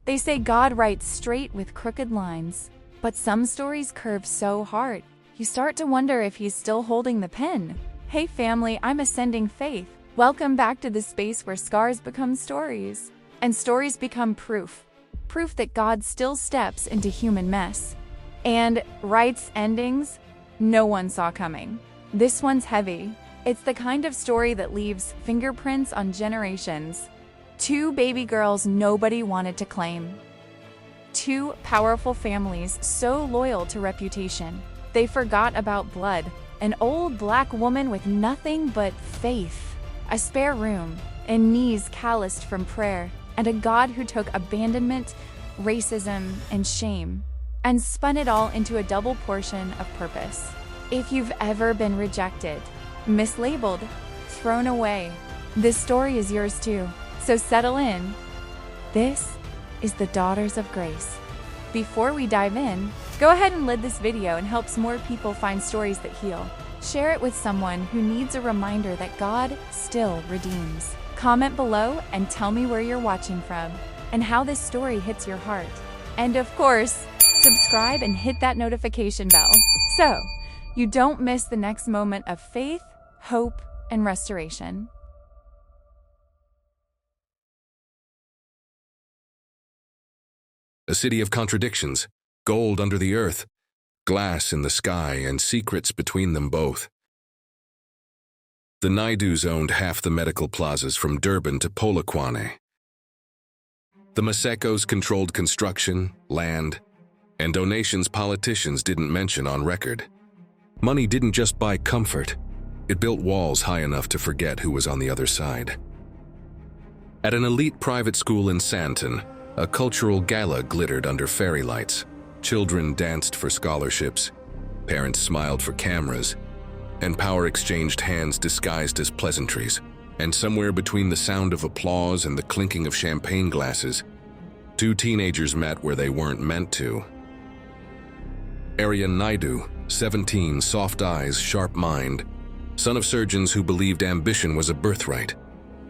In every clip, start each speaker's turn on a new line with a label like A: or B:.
A: They say God writes straight with crooked lines, but some stories curve so hard, you start to wonder if he's still holding the pen. Hey family, I'm Ascending Faith. Welcome back to the space where scars become stories, and stories become proof. Proof that God still steps into human mess, and writes endings no one saw coming. This one's heavy. It's the kind of story that leaves fingerprints on generations. Two baby girls nobody wanted to claim. Two powerful families so loyal to reputation, they forgot about blood. An old black woman with nothing but faith. A spare room, and knees calloused from prayer, and a God who took abandonment, racism, and shame, and spun it all into a double portion of purpose. If you've ever been rejected, mislabeled, thrown away, this story is yours too. So settle in. This is the Daughters of Grace. Before we dive in, go ahead and like this video and help more people find stories that heal. Share it with someone who needs a reminder that God still redeems. Comment below and tell me where you're watching from and how this story hits your heart. And of course, subscribe and hit that notification bell so you don't miss the next moment of faith, hope, and restoration.
B: A city of contradictions, gold under the earth, glass in the sky, and secrets between them both. The Naidus owned half the medical plazas from Durban to Polokwane. The Masekos controlled construction, land, and donations politicians didn't mention on record. Money didn't just buy comfort, it built walls high enough to forget who was on the other side. At an elite private school in Sandton, a cultural gala glittered under fairy lights. Children danced for scholarships, parents smiled for cameras, and power exchanged hands disguised as pleasantries. And somewhere between the sound of applause and the clinking of champagne glasses, two teenagers met where they weren't meant to. Aryan Naidu, 17, soft eyes, sharp mind, son of surgeons who believed ambition was a birthright.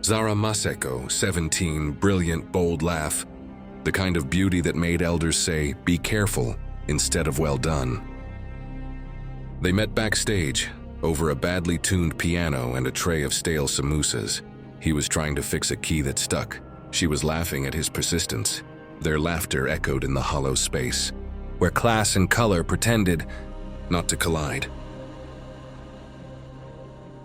B: Zara Maseko, 17, brilliant, bold laugh, the kind of beauty that made elders say, "Be careful," instead of "well done." They met backstage, over a badly tuned piano and a tray of stale samosas. He was trying to fix a key that stuck. She was laughing at his persistence. Their laughter echoed in the hollow space, where class and color pretended not to collide.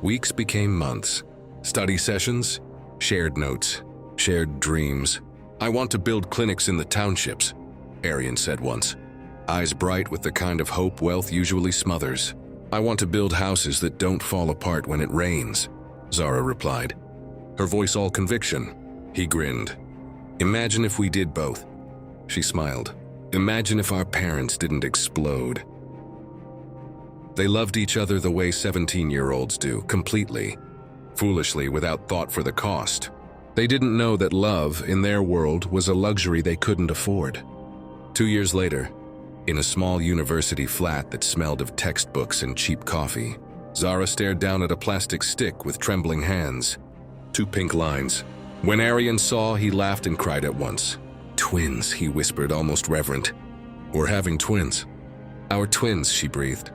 B: Weeks became months. Study sessions, shared notes, shared dreams. "I want to build clinics in the townships," Aryan said once, eyes bright with the kind of hope wealth usually smothers. "I want to build houses that don't fall apart when it rains," Zara replied, her voice all conviction. He grinned. "Imagine if we did both." She smiled. "Imagine if our parents didn't explode." They loved each other the way 17-year-olds do, completely, foolishly, without thought for the cost. They didn't know that love, in their world, was a luxury they couldn't afford. 2 years later, in a small university flat that smelled of textbooks and cheap coffee, Zara stared down at a plastic stick with trembling hands. 2 pink lines. When Aryan saw, he laughed and cried at once. "Twins," he whispered, almost reverent. "We're having twins." "Our twins," she breathed.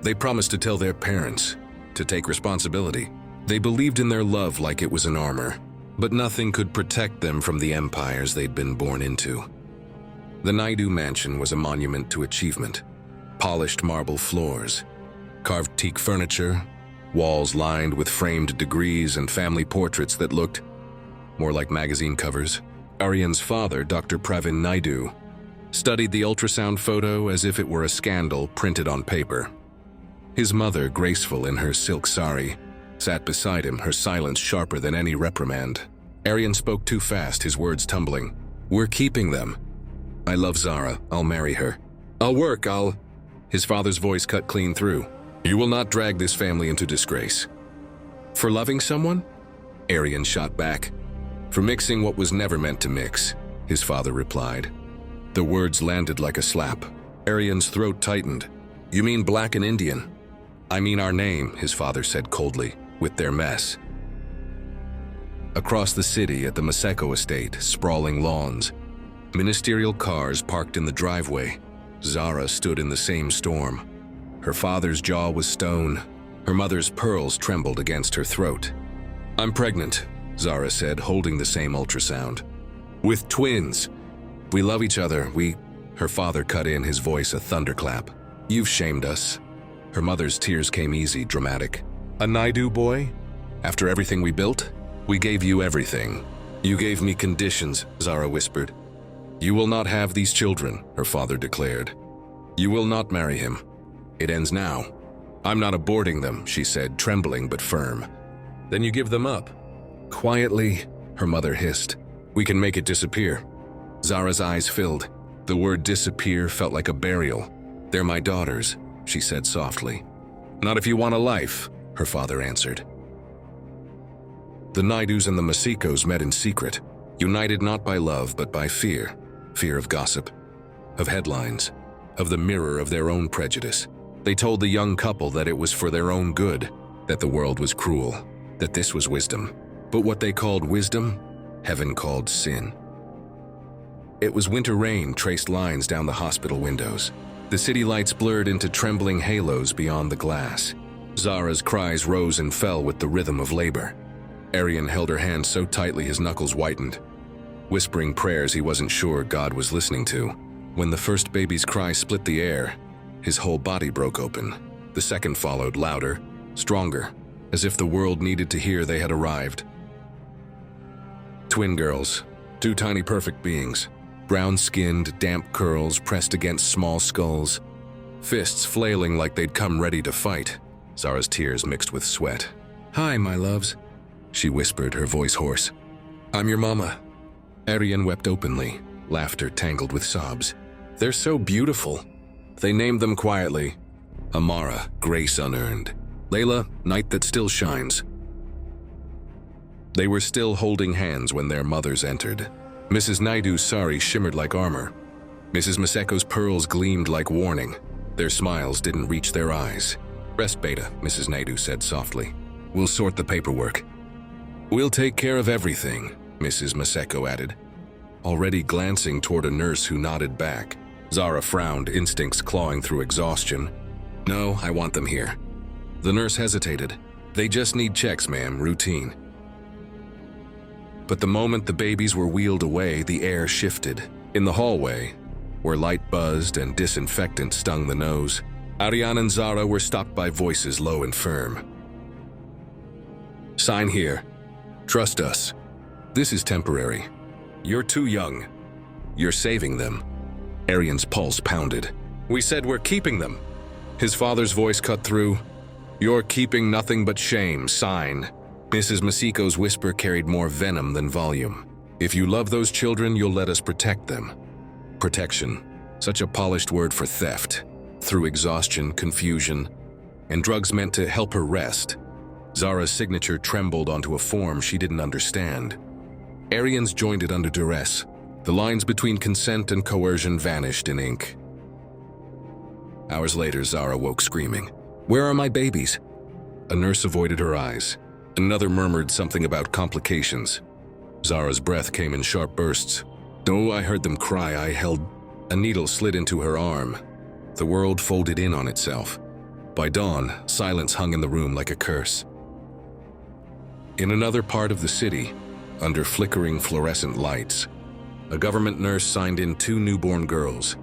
B: They promised to tell their parents, to take responsibility. They believed in their love like it was an armor, but nothing could protect them from the empires they'd been born into. The Naidu mansion was a monument to achievement. Polished marble floors, carved teak furniture, walls lined with framed degrees and family portraits that looked more like magazine covers. Aryan's father, Dr. Pravin Naidu, studied the ultrasound photo as if it were a scandal printed on paper. His mother, graceful in her silk sari, sat beside him, her silence sharper than any reprimand. Aryan spoke too fast, his words tumbling. "We're keeping them. I love Zara. I'll marry her. I'll work, I'll..." His father's voice cut clean through. "You will not drag this family into disgrace." "For loving someone?" Aryan shot back. "For mixing what was never meant to mix," his father replied. The words landed like a slap. Aryan's throat tightened. "You mean black and Indian?" "I mean our name," his father said coldly, "with their mess." Across the city at the Maseko estate, sprawling lawns. Ministerial cars parked in the driveway. Zara stood in the same storm. Her father's jaw was stone. Her mother's pearls trembled against her throat. "I'm pregnant," Zara said, holding the same ultrasound. "With twins. We love each other, Her father cut in, his voice a thunderclap. "You've shamed us." Her mother's tears came easy, dramatic. "A Naidu boy? After everything we built? We gave you everything. You gave me conditions," Zara whispered. "You will not have these children," her father declared. "You will not marry him. It ends now." "I'm not aborting them," she said, trembling but firm. "Then you give them up." "Quietly," her mother hissed. "We can make it disappear." Zara's eyes filled. The word disappear felt like a burial. "They're my daughters," she said softly. "Not if you want a life," her father answered. The Naidus and the Masekos met in secret, united not by love but by fear. Fear of gossip, of headlines, of the mirror of their own prejudice. They told the young couple that it was for their own good, that the world was cruel, that this was wisdom. But what they called wisdom, heaven called sin. It was winter rain traced lines down the hospital windows. The city lights blurred into trembling halos beyond the glass. Zara's cries rose and fell with the rhythm of labor. Arian held her hand so tightly his knuckles whitened, whispering prayers he wasn't sure God was listening to. When the first baby's cry split the air, his whole body broke open. The second followed, louder, stronger, as if the world needed to hear they had arrived. Twin girls, two tiny perfect beings. Brown-skinned, damp curls pressed against small skulls. Fists flailing like they'd come ready to fight. Zara's tears mixed with sweat. "Hi, my loves," she whispered, her voice hoarse. "I'm your mama." Arian wept openly, laughter tangled with sobs. "They're so beautiful." They named them quietly. Amara, grace unearned. Layla, night that still shines. They were still holding hands when their mothers entered. Mrs. Naidu's sari shimmered like armor. Mrs. Maseko's pearls gleamed like warning. Their smiles didn't reach their eyes. "Rest, Beta," Mrs. Naidu said softly. "We'll sort the paperwork." "We'll take care of everything," Mrs. Maseko added, already glancing toward a nurse who nodded back. Zara frowned, instincts clawing through exhaustion. "No, I want them here." The nurse hesitated. "They just need checks, ma'am, routine." But the moment the babies were wheeled away, the air shifted. In the hallway, where light buzzed and disinfectant stung the nose, Ariane and Zara were stopped by voices low and firm. "Sign here. Trust us. This is temporary. You're too young. You're saving them." Ariane's pulse pounded. "We said we're keeping them." His father's voice cut through. "You're keeping nothing but shame. Sign." Mrs. Maseko's whisper carried more venom than volume. "If you love those children, you'll let us protect them." Protection, such a polished word for theft. Through exhaustion, confusion, and drugs meant to help her rest. Zara's signature trembled onto a form she didn't understand. Ariane's joined it under duress. The lines between consent and coercion vanished in ink. Hours later, Zara woke screaming. "Where are my babies?" A nurse avoided her eyes. Another murmured something about complications. Zara's breath came in sharp bursts. "Oh, I heard them cry. I held..." A needle slid into her arm. The world folded in on itself. By dawn, silence hung in the room like a curse. In another part of the city, under flickering fluorescent lights, a government nurse signed in 2 newborn girls.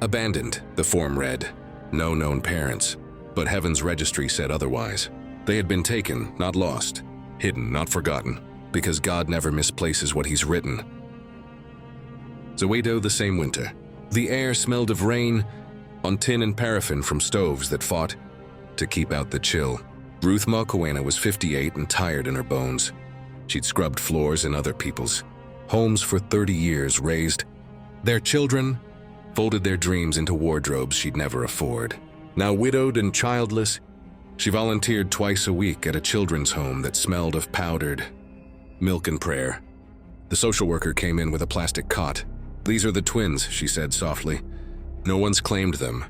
B: Abandoned, the form read. No known parents, but Heaven's registry said otherwise. They had been taken, not lost. Hidden, not forgotten, because God never misplaces what he's written. Soweto the same winter. The air smelled of rain, on tin and paraffin from stoves that fought to keep out the chill. Ruth Mokoena was 58 and tired in her bones. She'd scrubbed floors in other people's homes for 30 years, raised their children, folded their dreams into wardrobes she'd never afford. Now widowed and childless, she volunteered twice a week at a children's home that smelled of powdered milk and prayer. The social worker came in with a plastic cot. "These are the twins," she said softly. "No one's claimed them.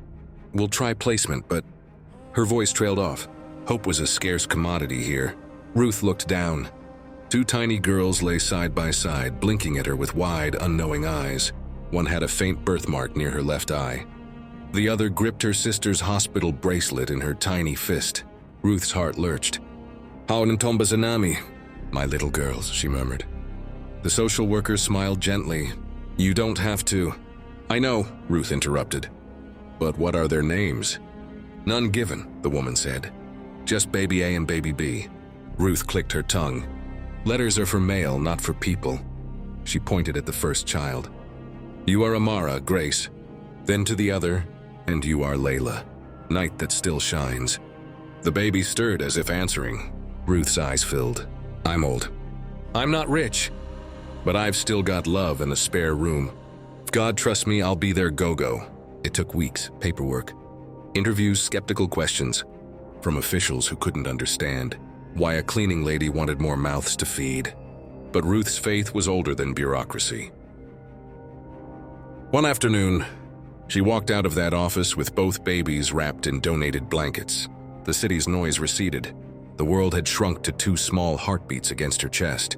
B: We'll try placement, but..." Her voice trailed off. Hope was a scarce commodity here. Ruth looked down. Two tiny girls lay side by side, blinking at her with wide, unknowing eyes. One had a faint birthmark near her left eye. The other gripped her sister's hospital bracelet in her tiny fist. Ruth's heart lurched. "Haunentomba Zanami, my little girls," she murmured. The social worker smiled gently. "You don't have to." "I know," Ruth interrupted. "But what are their names?" "None given," the woman said. "Just baby A and baby B." Ruth clicked her tongue. "Letters are for male, not for people." She pointed at the first child. "You are Amara, Grace. Then to the other, and you are Layla, night that still shines." The baby stirred as if answering. Ruth's eyes filled. "I'm old. I'm not rich. But I've still got love and a spare room. If God trusts me, I'll be their go-go." It took weeks, paperwork, interviews, skeptical questions from officials who couldn't understand why a cleaning lady wanted more mouths to feed. But Ruth's faith was older than bureaucracy. One afternoon, she walked out of that office with both babies wrapped in donated blankets. The city's noise receded. The world had shrunk to 2 small heartbeats against her chest.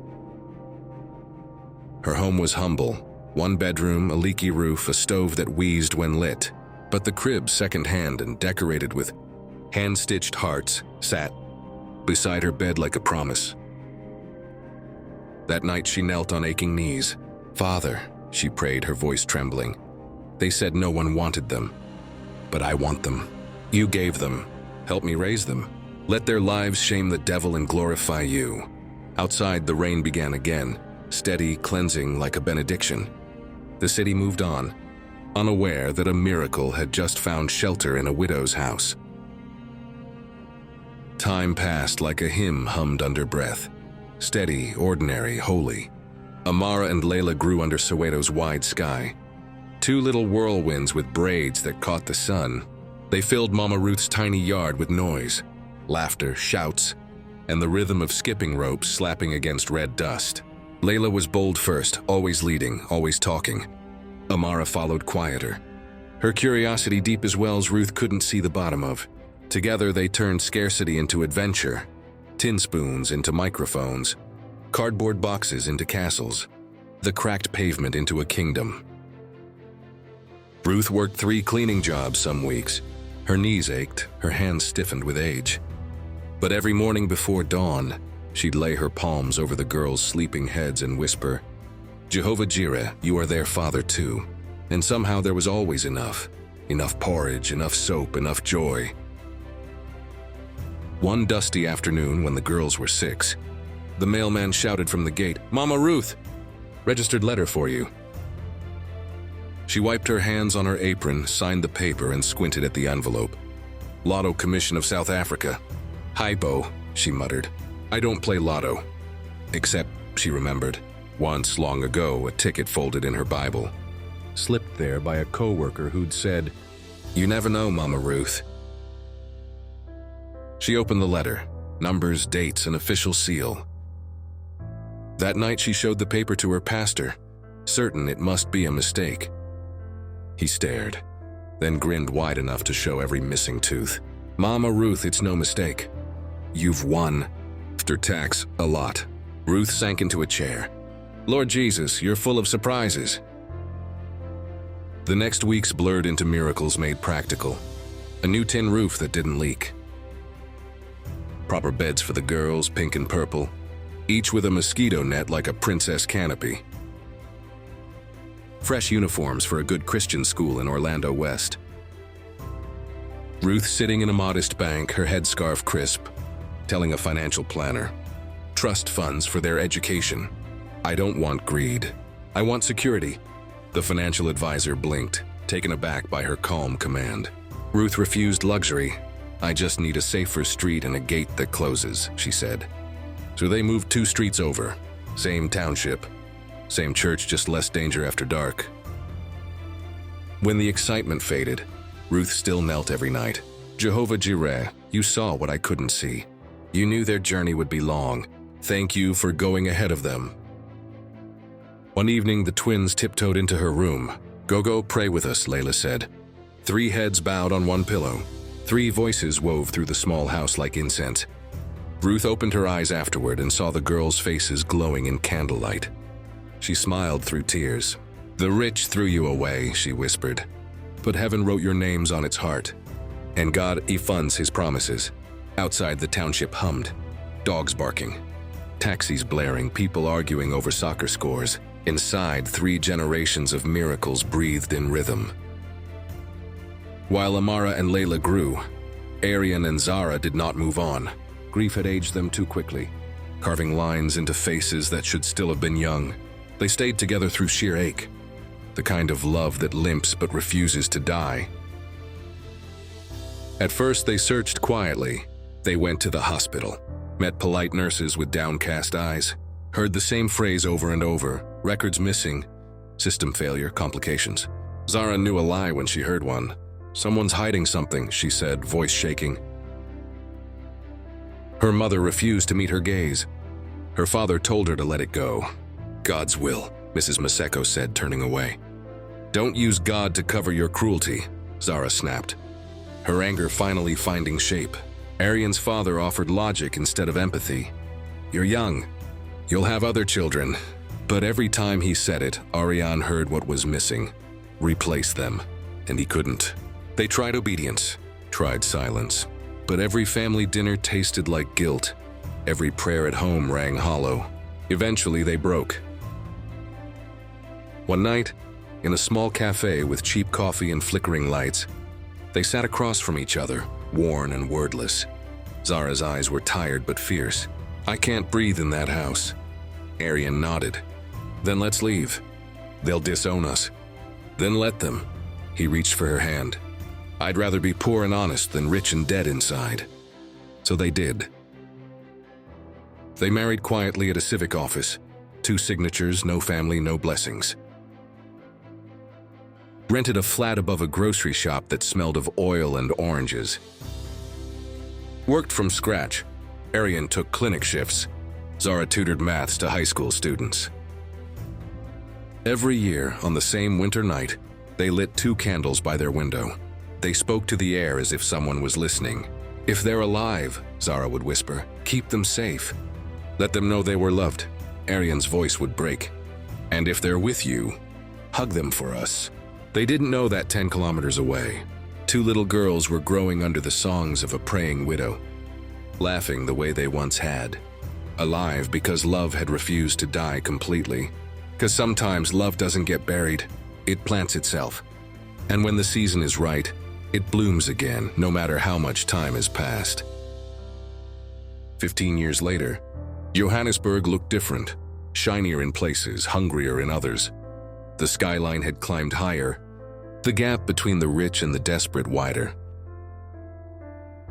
B: Her home was humble. 1 bedroom, a leaky roof, a stove that wheezed when lit. But the crib, second-hand and decorated with hand-stitched hearts, sat beside her bed like a promise. That night she knelt on aching knees. "Father," she prayed, her voice trembling. "They said no one wanted them. But I want them. You gave them. Help me raise them. Let their lives shame the devil and glorify you." Outside, the rain began again, steady, cleansing like a benediction. The city moved on, unaware that a miracle had just found shelter in a widow's house. Time passed like a hymn hummed under breath. Steady, ordinary, holy. Amara and Layla grew under Soweto's wide sky. 2 little whirlwinds with braids that caught the sun. They filled Mama Ruth's tiny yard with noise, laughter, shouts, and the rhythm of skipping ropes slapping against red dust. Layla was bold first, always leading, always talking. Amara followed quieter. Her curiosity deep as wells Ruth couldn't see the bottom of. Together they turned scarcity into adventure, tin spoons into microphones, cardboard boxes into castles, the cracked pavement into a kingdom. Ruth worked 3 cleaning jobs some weeks. Her knees ached, her hands stiffened with age. But every morning before dawn, she'd lay her palms over the girls' sleeping heads and whisper, "Jehovah Jireh, you are their father too." And somehow there was always enough. Enough porridge, enough soap, enough joy. One dusty afternoon when the girls were 6, the mailman shouted from the gate, "Mama Ruth, registered letter for you." She wiped her hands on her apron, signed the paper, and squinted at the envelope. "Lotto Commission of South Africa. Hypo," she muttered. "I don't play lotto." Except, she remembered, once long ago, a ticket folded in her Bible, slipped there by a co-worker who'd said, "You never know, Mama Ruth." She opened the letter, numbers, dates, an official seal. That night she showed the paper to her pastor, certain it must be a mistake. He stared, then grinned wide enough to show every missing tooth. "Mama Ruth, it's no mistake. You've won. After tax, a lot." Ruth sank into a chair. "Lord Jesus, you're full of surprises." The next weeks blurred into miracles made practical. A new tin roof that didn't leak. Proper beds for the girls, pink and purple, each with a mosquito net like a princess canopy. Fresh uniforms for a good Christian school in Orlando West. Ruth sitting in a modest bank, her headscarf crisp, telling a financial planner, "Trust funds for their education. I don't want greed. I want security." The financial advisor blinked, taken aback by her calm command. Ruth refused luxury. "I just need a safer street and a gate that closes," she said. So they moved 2 streets over. Same township. Same church, just less danger after dark. When the excitement faded, Ruth still knelt every night. "Jehovah Jireh, you saw what I couldn't see. You knew their journey would be long. Thank you for going ahead of them." One evening, the twins tiptoed into her room. Go, pray with us," Layla said. 3 heads bowed on 1 pillow. 3 voices wove through the small house like incense. Ruth opened her eyes afterward and saw the girls' faces glowing in candlelight. She smiled through tears. "The rich threw you away," she whispered. "But heaven wrote your names on its heart. And God, he funds his promises." Outside, the township hummed. Dogs barking. Taxis blaring, people arguing over soccer scores. Inside, 3 generations of miracles breathed in rhythm. While Amara and Layla grew, Arian and Zara did not move on. Grief had aged them too quickly, carving lines into faces that should still have been young. They stayed together through sheer ache, the kind of love that limps but refuses to die. At first, they searched quietly. They went to the hospital, met polite nurses with downcast eyes, heard the same phrase over and over: records missing, system failure, complications. Zara knew a lie when she heard one. "Someone's hiding something," she said, voice shaking. Her mother refused to meet her gaze. Her father told her to let it go. "God's will," Mrs. Maseko said, turning away. "Don't use God to cover your cruelty," Zara snapped, her anger finally finding shape. Arian's father offered logic instead of empathy. "You're young. You'll have other children." But every time he said it, Ariane heard what was missing. Replace them. And he couldn't. They tried obedience, tried silence. But every family dinner tasted like guilt. Every prayer at home rang hollow. Eventually, they broke. One night, in a small cafe with cheap coffee and flickering lights, they sat across from each other, worn and wordless. Zara's eyes were tired but fierce. "I can't breathe in that house." Arian nodded. "Then let's leave. They'll disown us." "Then let them." He reached for her hand. "I'd rather be poor and honest than rich and dead inside." So they did. They married quietly at a civic office. 2 signatures, no family, no blessings. Rented a flat above a grocery shop that smelled of oil and oranges. Worked from scratch. Arian took clinic shifts. Zara tutored maths to high school students. Every year, on the same winter night, they lit 2 candles by their window. They spoke to the air as if someone was listening. "If they're alive," Zara would whisper, "keep them safe. Let them know they were loved." Arian's voice would break. "And if they're with you, hug them for us." They didn't know that 10 kilometers away, 2 little girls were growing under the songs of a praying widow, laughing the way they once had. Alive because love had refused to die completely. Because sometimes love doesn't get buried, it plants itself. And when the season is right, it blooms again, no matter how much time has passed. 15 years later, Johannesburg looked different, shinier in places, hungrier in others. The skyline had climbed higher, the gap between the rich and the desperate wider.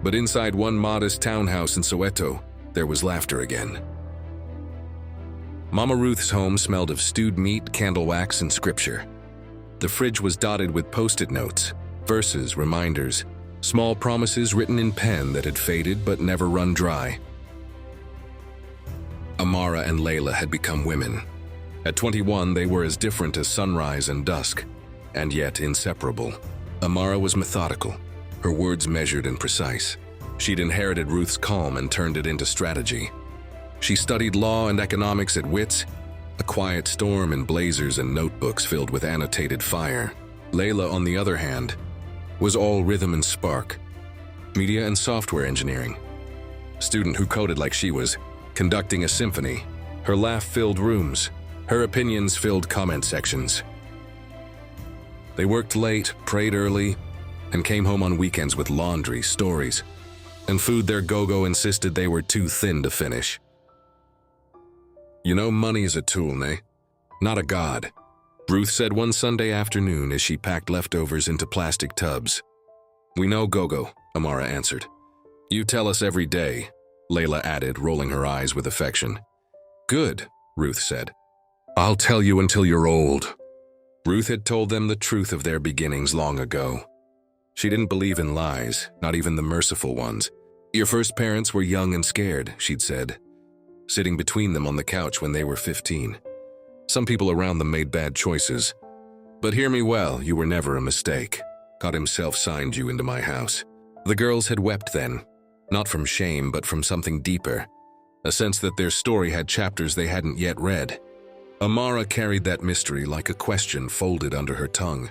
B: But inside one modest townhouse in Soweto, there was laughter again. Mama Ruth's home smelled of stewed meat, candle wax, and scripture. The fridge was dotted with post-it notes, verses, reminders, small promises written in pen that had faded but never run dry. Amara and Layla had become women. At 21, they were as different as sunrise and dusk, and yet inseparable. Amara was methodical, her words measured and precise. She'd inherited Ruth's calm and turned it into strategy. She studied law and economics at WITS, a quiet storm in blazers and notebooks filled with annotated fire. Layla, on the other hand, was all rhythm and spark, media and software engineering. Student who coded like she was, conducting a symphony. Her laugh filled rooms, her opinions filled comment sections. They worked late, prayed early, and came home on weekends with laundry, stories, and food their go-go insisted they were too thin to finish. "You know, money is a tool, nay? Not a god," Ruth said one Sunday afternoon as she packed leftovers into plastic tubs. "We know, Gogo," Amara answered. "You tell us every day," Layla added, rolling her eyes with affection. "Good," Ruth said. "I'll tell you until you're old." Ruth had told them the truth of their beginnings long ago. She didn't believe in lies, not even the merciful ones. "Your first parents were young and scared," she'd said, sitting between them on the couch when they were 15. "Some people around them made bad choices. But hear me well, you were never a mistake. God himself signed you into my house." The girls had wept then. Not from shame, but from something deeper. A sense that their story had chapters they hadn't yet read. Amara carried that mystery like a question folded under her tongue.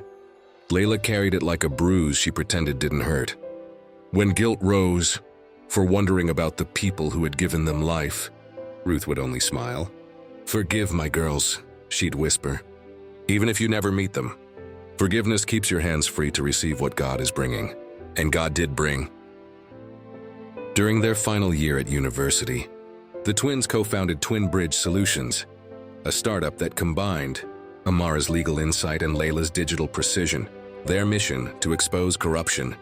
B: Layla carried it like a bruise she pretended didn't hurt. When guilt rose, for wondering about the people who had given them life, Ruth would only smile. "Forgive my girls," she'd whisper. "Even if you never meet them. Forgiveness keeps your hands free to receive what God is bringing." And God did bring. During their final year at university, the twins co-founded Twin Bridge Solutions, a startup that combined Amara's legal insight and Layla's digital precision. Their mission to expose corruption,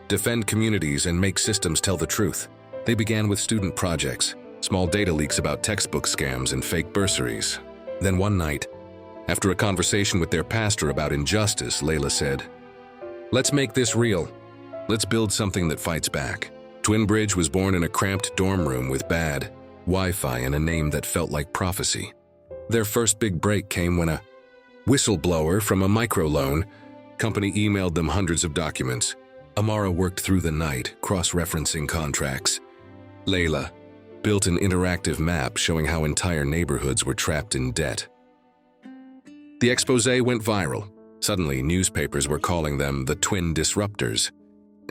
B: defend communities, and make systems tell the truth. They began with student projects, small data leaks about textbook scams and fake bursaries. Then one night, after a conversation with their pastor about injustice, Layla said, "Let's make this real. Let's build something that fights back." Twin Bridge was born in a cramped dorm room with bad Wi-Fi and a name that felt like prophecy. Their first big break came when a whistleblower from a microloan company emailed them hundreds of documents. Amara worked through the night, cross-referencing contracts. Layla built an interactive map showing how entire neighborhoods were trapped in debt. The exposé went viral. Suddenly, newspapers were calling them the Twin Disruptors,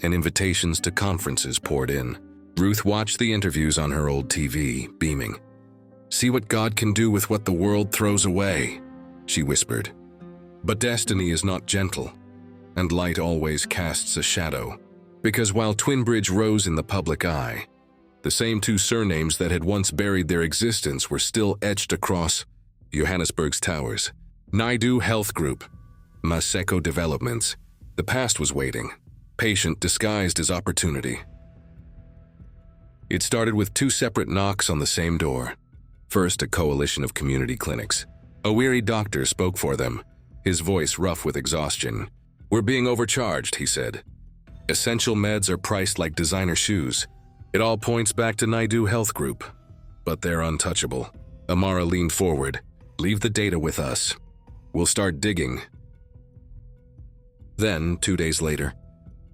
B: and invitations to conferences poured in. Ruth watched the interviews on her old TV, beaming. "See what God can do with what the world throws away," she whispered. But destiny is not gentle, and light always casts a shadow. Because while Twin Bridge rose in the public eye, the same two surnames that had once buried their existence were still etched across Johannesburg's towers. Naidu Health Group, Maseko Developments. The past was waiting, patient disguised as opportunity. It started with two separate knocks on the same door. First, a coalition of community clinics. A weary doctor spoke for them, his voice rough with exhaustion. "We're being overcharged," he said. "Essential meds are priced like designer shoes. It all points back to Naidu Health Group, but they're untouchable." Amara leaned forward. "Leave the data with us. We'll start digging." Then, 2 days later,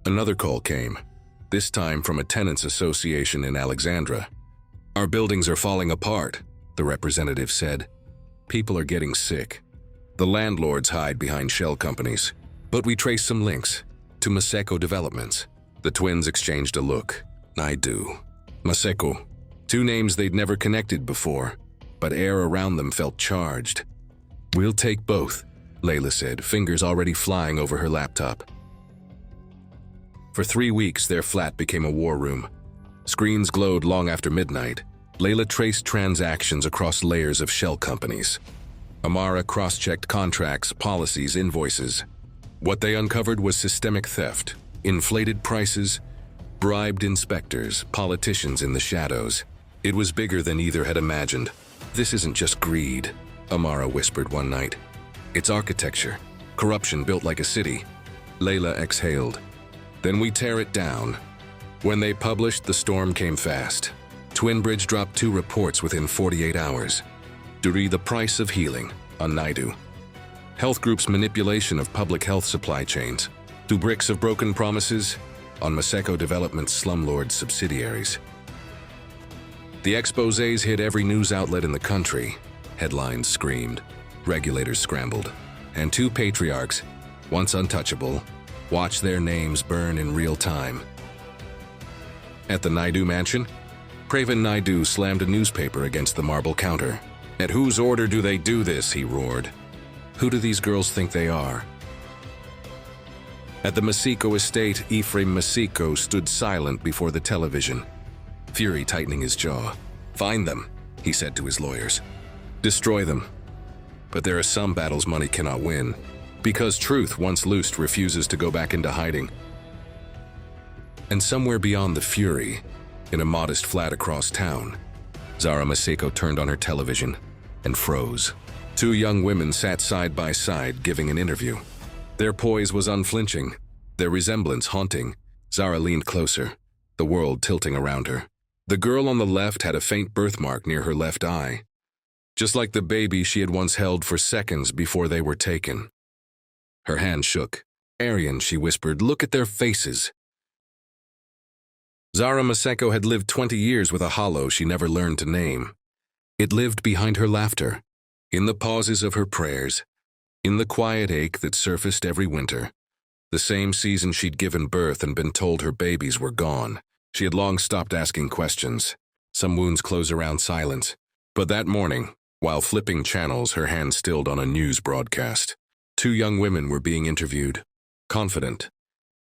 B: another call came, this time from a tenants association in Alexandra. "Our buildings are falling apart," the representative said. "People are getting sick. The landlords hide behind shell companies. But we traced some links to Maseko Developments." The twins exchanged a look. Naidu, Maseko, two names they'd never connected before, but air around them felt charged. "We'll take both," Layla said, fingers already flying over her laptop. For 3 weeks, their flat became a war room. Screens glowed long after midnight. Layla traced transactions across layers of shell companies. Amara cross-checked contracts, policies, invoices. What they uncovered was systemic theft, inflated prices, bribed inspectors, politicians in the shadows. It was bigger than either had imagined. "This isn't just greed," Amara whispered one night. "It's architecture, corruption built like a city." Layla exhaled. "Then we tear it down." When they published, the storm came fast. Twin Bridge dropped 2 reports within 48 hours. Duri, the price of healing, on Naidu. Health Group's manipulation of public health supply chains. 2 bricks of broken promises, on Maseko Development's slumlord subsidiaries. The exposés hit every news outlet in the country. Headlines screamed, regulators scrambled, and 2 patriarchs, once untouchable, watched their names burn in real time. At the Naidu mansion, Praven Naidu slammed a newspaper against the marble counter. "At whose order do they do this?" he roared. "Who do these girls think they are?" At the Maseko estate, Ephraim Maseko stood silent before the television, fury tightening his jaw. "Find them," he said to his lawyers. "Destroy them. But there are some battles money cannot win, because truth, once loosed, refuses to go back into hiding." And somewhere beyond the fury, in a modest flat across town, Zara Maseko turned on her television and froze. 2 young women sat side by side giving an interview. Their poise was unflinching, their resemblance haunting. Zara leaned closer, the world tilting around her. The girl on the left had a faint birthmark near her left eye, just like the baby she had once held for seconds before they were taken. Her hand shook. "Aryan," she whispered, "look at their faces. Zara Maseko had lived 20 years with a hollow she never learned to name. It lived behind her laughter, in the pauses of her prayers, in the quiet ache that surfaced every winter. The same season she'd given birth and been told her babies were gone. She had long stopped asking questions. Some wounds close around silence. But that morning, while flipping channels, her hand stilled on a news broadcast. Two young women were being interviewed. Confident,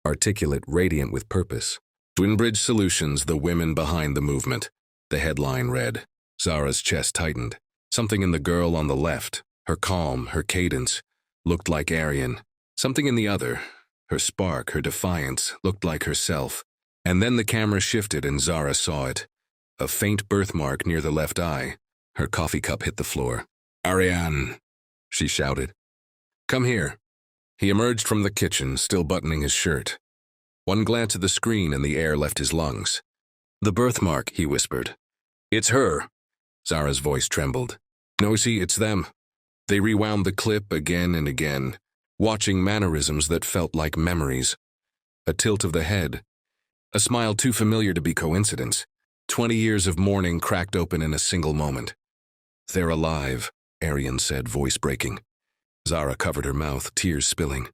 B: articulate, radiant with purpose. Twinbridge Solutions, the women behind the movement. The headline read. Zara's chest tightened. Something in the girl on the left, her calm, her cadence, looked like Aryan. Something in the other, her spark, her defiance, looked like herself. And then the camera shifted and Zara saw it. A faint birthmark near the left eye. Her coffee cup hit the floor. "Ariane," she shouted. "Come here." He emerged from the kitchen, still buttoning his shirt. One glance at the screen and the air left his lungs. "The birthmark," he whispered. "It's her." Zara's voice trembled. "No, see, it's them." They rewound the clip again and again, watching mannerisms that felt like memories. A tilt of the head. A smile too familiar to be coincidence. 20 years of mourning cracked open in a single moment. "They're alive," Aryan said, voice breaking. Zara covered her mouth, tears spilling.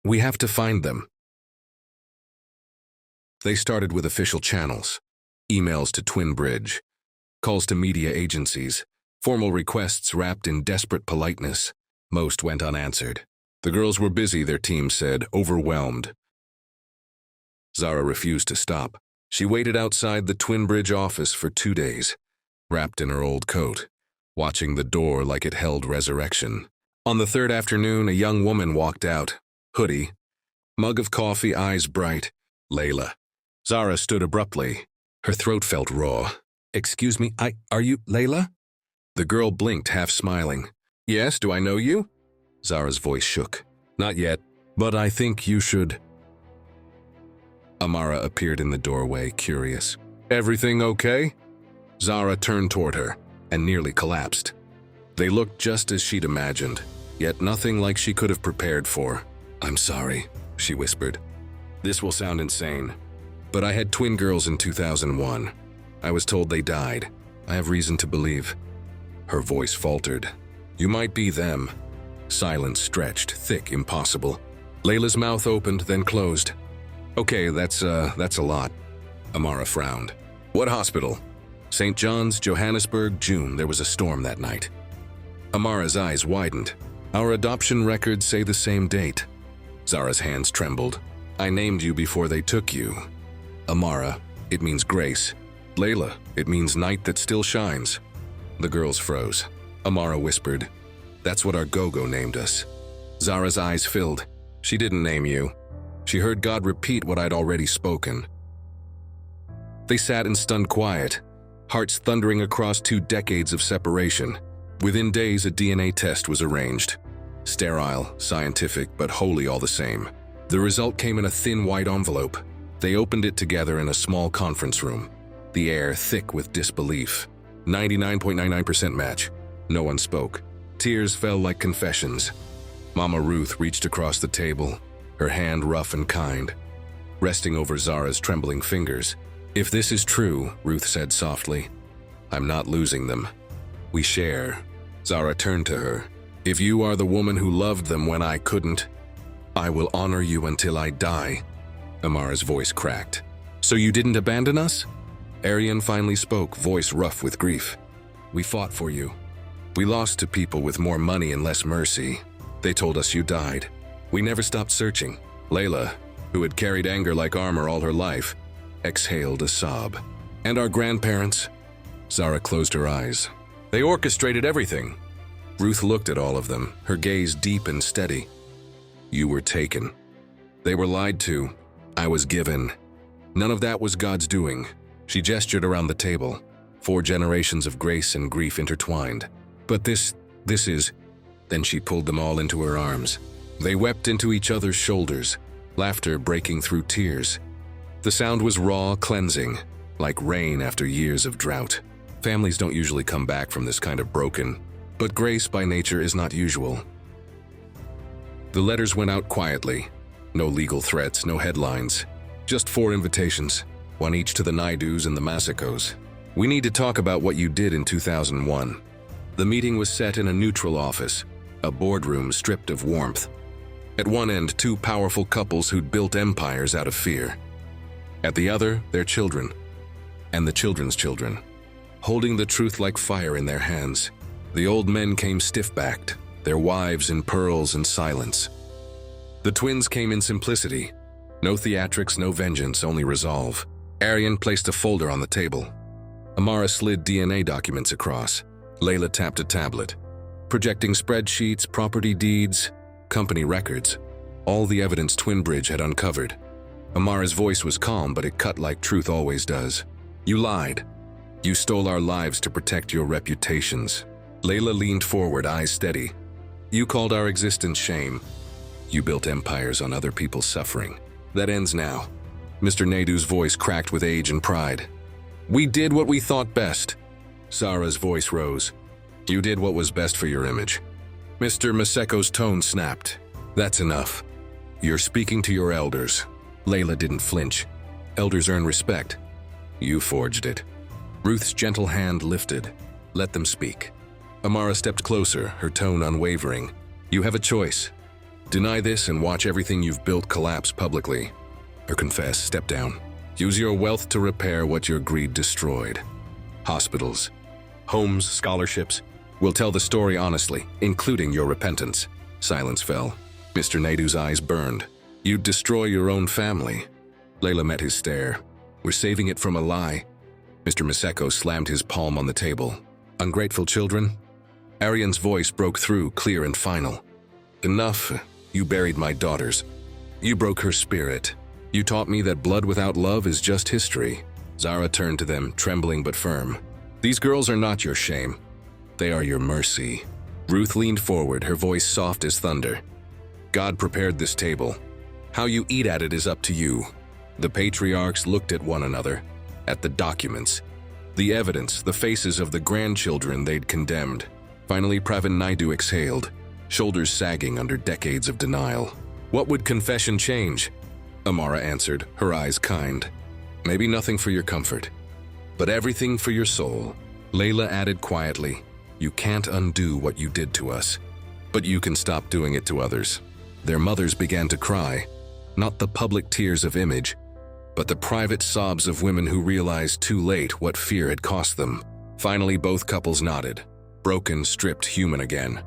B: "We have to find them." They started with official channels, emails to Twinbridge, calls to media agencies, formal requests wrapped in desperate politeness. Most went unanswered. The girls were busy, their team said, overwhelmed. Zara refused to stop. She waited outside the Twinbridge office for 2 days, wrapped in her old coat, watching the door like it held resurrection. On the third afternoon, a young woman walked out, hoodie, mug of coffee, eyes bright. "Layla." Zara stood abruptly. Her throat felt raw. "Excuse me, are you Layla?" The girl blinked, half smiling. "Yes, do I know you?" Zara's voice shook. "Not yet, but I think you should." Amara appeared in the doorway, curious. "Everything okay?" Zara turned toward her and nearly collapsed. They looked just as she'd imagined, yet nothing like she could have prepared for. "I'm sorry," she whispered. "This will sound insane, but I had twin girls in 2001. I was told they died. I have reason to believe." Her voice faltered. "You might be them." Silence stretched, thick, impossible. Layla's mouth opened, then closed. "Okay, that's a lot." Amara frowned. "What hospital?" "St. John's, Johannesburg, June. There was a storm that night." Amara's eyes widened. "Our adoption records say the same date." Zara's hands trembled. "I named you before they took you. Amara, it means grace. Layla, it means night that still shines." The girls froze. Amara whispered, "That's what our Gogo named us." Zara's eyes filled. "She didn't name you. She heard God repeat what I'd already spoken." They sat in stunned quiet, hearts thundering across 2 decades of separation. Within days, a DNA test was arranged. Sterile, scientific, but wholly all the same. The result came in a thin white envelope. They opened it together in a small conference room, the air thick with disbelief. 99.99% match. No one spoke. Tears fell like confessions. Mama Ruth reached across the table, her hand rough and kind, resting over Zara's trembling fingers. "If this is true," Ruth said softly, "I'm not losing them. We share." Zara turned to her. "If you are the woman who loved them when I couldn't, I will honor you until I die." Amara's voice cracked. "So you didn't abandon us?" Aryan finally spoke, voice rough with grief. "We fought for you. We lost to people with more money and less mercy. They told us you died. We never stopped searching." Layla, who had carried anger like armor all her life, exhaled a sob. "And our grandparents?" Zara closed her eyes. "They orchestrated everything." Ruth looked at all of them, her gaze deep and steady. "You were taken. They were lied to. I was given. None of that was God's doing." She gestured around the table, 4 generations of grace and grief intertwined. "But this is..." Then she pulled them all into her arms. They wept into each other's shoulders, laughter breaking through tears. The sound was raw, cleansing, like rain after years of drought. Families don't usually come back from this kind of broken, but grace by nature is not usual. The letters went out quietly. No legal threats, no headlines. Just 4 invitations. one each to the Naidus and the Masakos. We need to talk about what you did in 2001. The meeting was set in a neutral office, a boardroom stripped of warmth. At one end, two powerful couples who'd built empires out of fear. At the other, their children, and the children's children, holding the truth like fire in their hands. The old men came stiff-backed, their wives in pearls and silence. The twins came in simplicity. No theatrics, no vengeance, only resolve. Aryan placed a folder on the table. Amara slid DNA documents across. Layla tapped a tablet, projecting spreadsheets, property deeds, company records, all the evidence Twinbridge had uncovered. Amara's voice was calm, but it cut like truth always does. You lied. You stole our lives to protect your reputations. Layla leaned forward, eyes steady. You called our existence shame. You built empires on other people's suffering. That ends now. Mr. Naidu's voice cracked with age and pride. We did what we thought best. Zara's voice rose. You did what was best for your image. Mr. Maseko's tone snapped. That's enough. You're speaking to your elders. Layla didn't flinch. Elders earn respect. You forged it. Ruth's gentle hand lifted. Let them speak. Amara stepped closer, her tone unwavering. You have a choice. Deny this and watch everything you've built collapse publicly. Or confess, step down. Use your wealth to repair what your greed destroyed. Hospitals, homes, scholarships. We'll tell the story honestly, including your repentance. Silence fell. Mr. Naidu's eyes burned. You'd destroy your own family. Layla met his stare. We're saving it from a lie. Mr. Maseko slammed his palm on the table. Ungrateful children? Aryan's voice broke through, clear and final. Enough. You buried my daughters. You broke her spirit. You taught me that blood without love is just history. Zara turned to them, trembling but firm. These girls are not your shame. They are your mercy. Ruth leaned forward, her voice soft as thunder. God prepared this table. How you eat at it is up to you. The patriarchs looked at one another, at the documents, the evidence, the faces of the grandchildren they'd condemned. Finally, Pravin Naidu exhaled, shoulders sagging under decades of denial. What would confession change? Amara answered, her eyes kind. Maybe nothing for your comfort, but everything for your soul. Layla added quietly, you can't undo what you did to us, but you can stop doing it to others. Their mothers began to cry, not the public tears of image, but the private sobs of women who realized too late what fear had cost them. Finally, both couples nodded, broken, stripped, human again.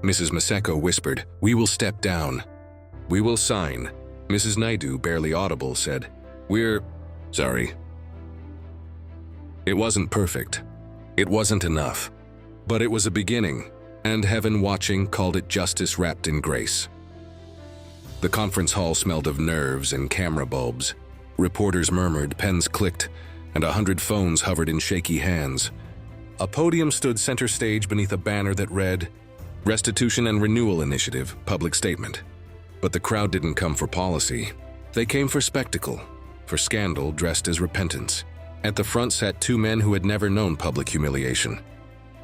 B: Mrs. Maseko whispered, we will step down. We will sign. Mrs. Naidu, barely audible, said, we're sorry. It wasn't perfect. It wasn't enough. But it was a beginning, and heaven watching called it justice wrapped in grace. The conference hall smelled of nerves and camera bulbs. Reporters murmured, pens clicked, and 100 phones hovered in shaky hands. A podium stood center stage beneath a banner that read, Restitution and Renewal Initiative, Public Statement. But the crowd didn't come for policy. They came for spectacle, for scandal dressed as repentance. At the front sat two men who had never known public humiliation.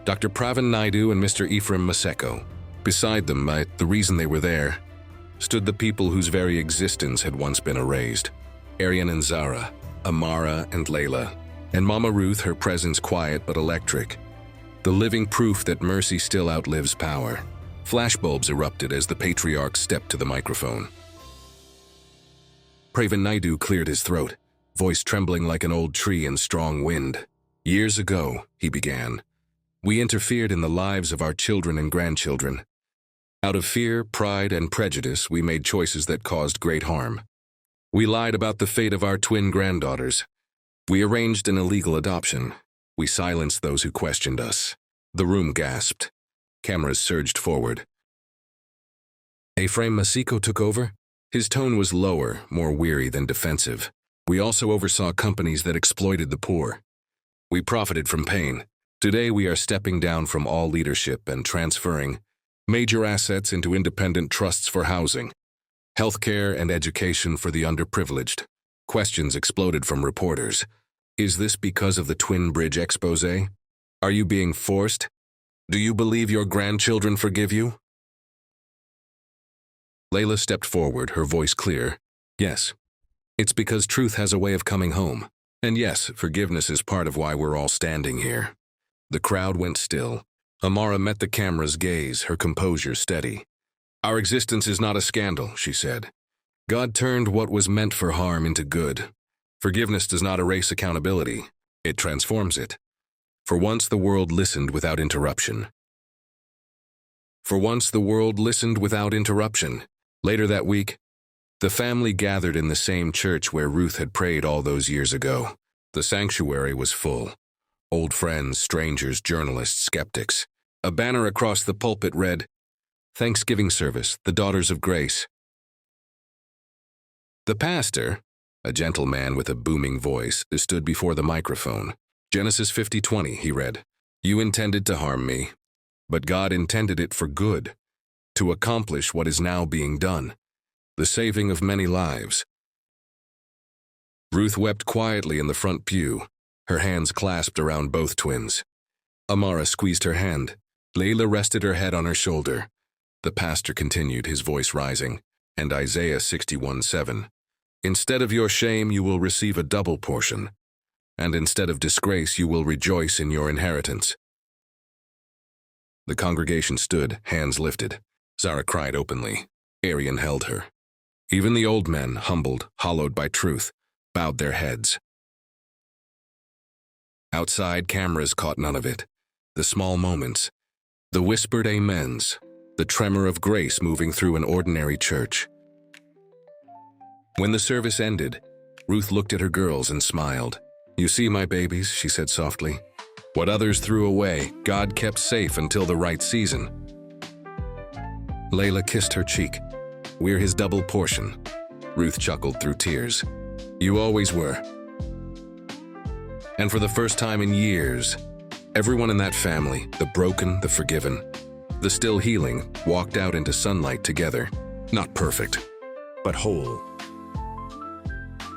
B: Dr. Pravin Naidu and Mr. Ephraim Maseko. Beside them, the reason they were there, stood the people whose very existence had once been erased. Aryan and Zara, Amara and Layla, and Mama Ruth, her presence quiet but electric. The living proof that mercy still outlives power. Flashbulbs erupted as the patriarch stepped to the microphone. Pravin Naidu cleared his throat, voice trembling like an old tree in strong wind. Years ago, he began, we interfered in the lives of our children and grandchildren. Out of fear, pride, and prejudice, we made choices that caused great harm. We lied about the fate of our twin granddaughters. We arranged an illegal adoption. We silenced those who questioned us. The room gasped. Cameras surged forward. Ephraim Maseko took over. His tone was lower, more weary than defensive. We also oversaw companies that exploited the poor. We profited from pain. Today we are stepping down from all leadership and transferring major assets into independent trusts for housing, healthcare, and education for the underprivileged. Questions exploded from reporters. Is this because of the Twinbridge expose? Are you being forced? Do you believe your grandchildren forgive you? Layla stepped forward, her voice clear. Yes. It's because truth has a way of coming home. And yes, forgiveness is part of why we're all standing here. The crowd went still. Amara met the camera's gaze, her composure steady. Our existence is not a scandal, she said. God turned what was meant for harm into good. Forgiveness does not erase accountability. It transforms it. For once the world listened without interruption. For once the world listened without interruption. Later that week, the family gathered in the same church where Ruth had prayed all those years ago. The sanctuary was full. Old friends, strangers, journalists, skeptics. A banner across the pulpit read, Thanksgiving Service, the Daughters of Grace. The pastor, a gentle man with a booming voice, stood before the microphone. Genesis 50:20, he read, You intended to harm me, but God intended it for good, to accomplish what is now being done, the saving of many lives. Ruth wept quietly in the front pew, her hands clasped around both twins. Amara squeezed her hand. Layla rested her head on her shoulder. The pastor continued, his voice rising, and Isaiah 61:7. Instead of your shame, you will receive a double portion, and instead of disgrace, you will rejoice in your inheritance. The congregation stood, hands lifted. Zara cried openly. Arian held her. Even the old men, humbled, hollowed by truth, bowed their heads. Outside, cameras caught none of it. The small moments, the whispered amens, the tremor of grace moving through an ordinary church. When the service ended, Ruth looked at her girls and smiled. You see, my babies, she said softly. What others threw away, God kept safe until the right season. Layla kissed her cheek. We're his double portion. Ruth chuckled through tears. You always were. And for the first time in years, everyone in that family, the broken, the forgiven, the still healing, walked out into sunlight together. Not perfect, but whole.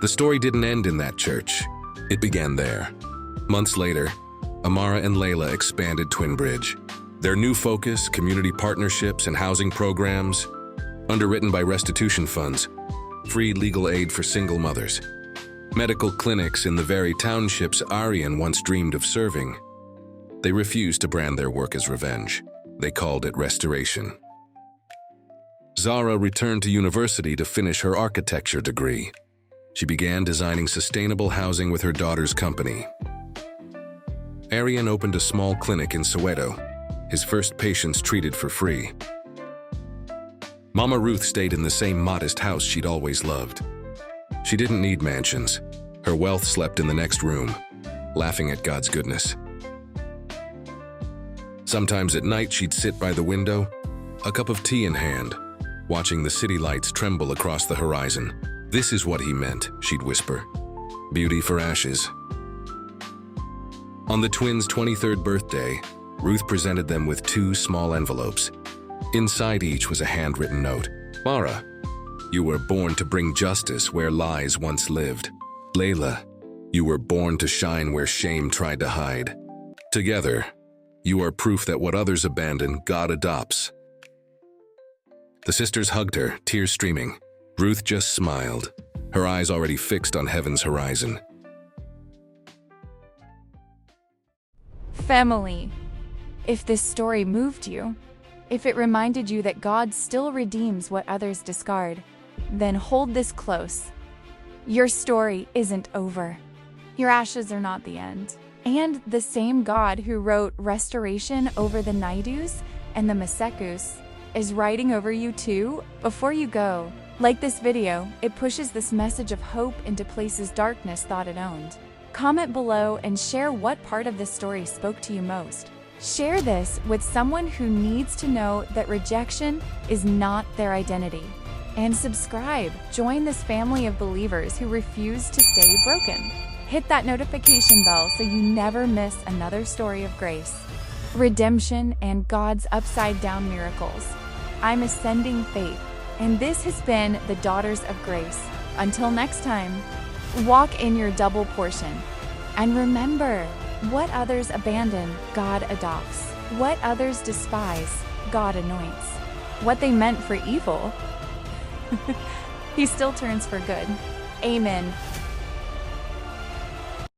B: The story didn't end in that church. It began there. Months later, Amara and Layla expanded Twin Bridge. Their new focus, community partnerships and housing programs, underwritten by restitution funds, free legal aid for single mothers, medical clinics in the very townships Arian once dreamed of serving. They refused to brand their work as revenge. They called it restoration. Zara returned to university to finish her architecture degree. She began designing sustainable housing with her daughter's company. Arian opened a small clinic in Soweto, his first patients treated for free. Mama Ruth stayed in the same modest house she'd always loved. She didn't need mansions. Her wealth slept in the next room, laughing at God's goodness. Sometimes at night she'd sit by the window, a cup of tea in hand, watching the city lights tremble across the horizon. This is what he meant, she'd whisper. Beauty for ashes. On the twins' 23rd birthday, Ruth presented them with 2 small envelopes. Inside each was a handwritten note. Mara, you were born to bring justice where lies once lived. Layla, you were born to shine where shame tried to hide. Together, you are proof that what others abandon, God adopts. The sisters hugged her, tears streaming. Ruth just smiled, her eyes already fixed on heaven's horizon.
A: Family, if this story moved you, if it reminded you that God still redeems what others discard, then hold this close. Your story isn't over. Your ashes are not the end. And the same God who wrote restoration over the Naidus and the Masekus is writing over you too. Before you go, like this video, it pushes this message of hope into places darkness thought it owned. Comment below and share what part of this story spoke to you most. Share this with someone who needs to know that rejection is not their identity. And subscribe. Join this family of believers who refuse to stay broken. Hit that notification bell so you never miss another story of grace, redemption, and God's upside-down miracles. I'm Ascending Faith, and this has been the Daughters of Grace. Until next time, walk in your double portion. And remember, what others abandon, God adopts. What others despise, God anoints. What they meant for evil, He still turns for good. Amen.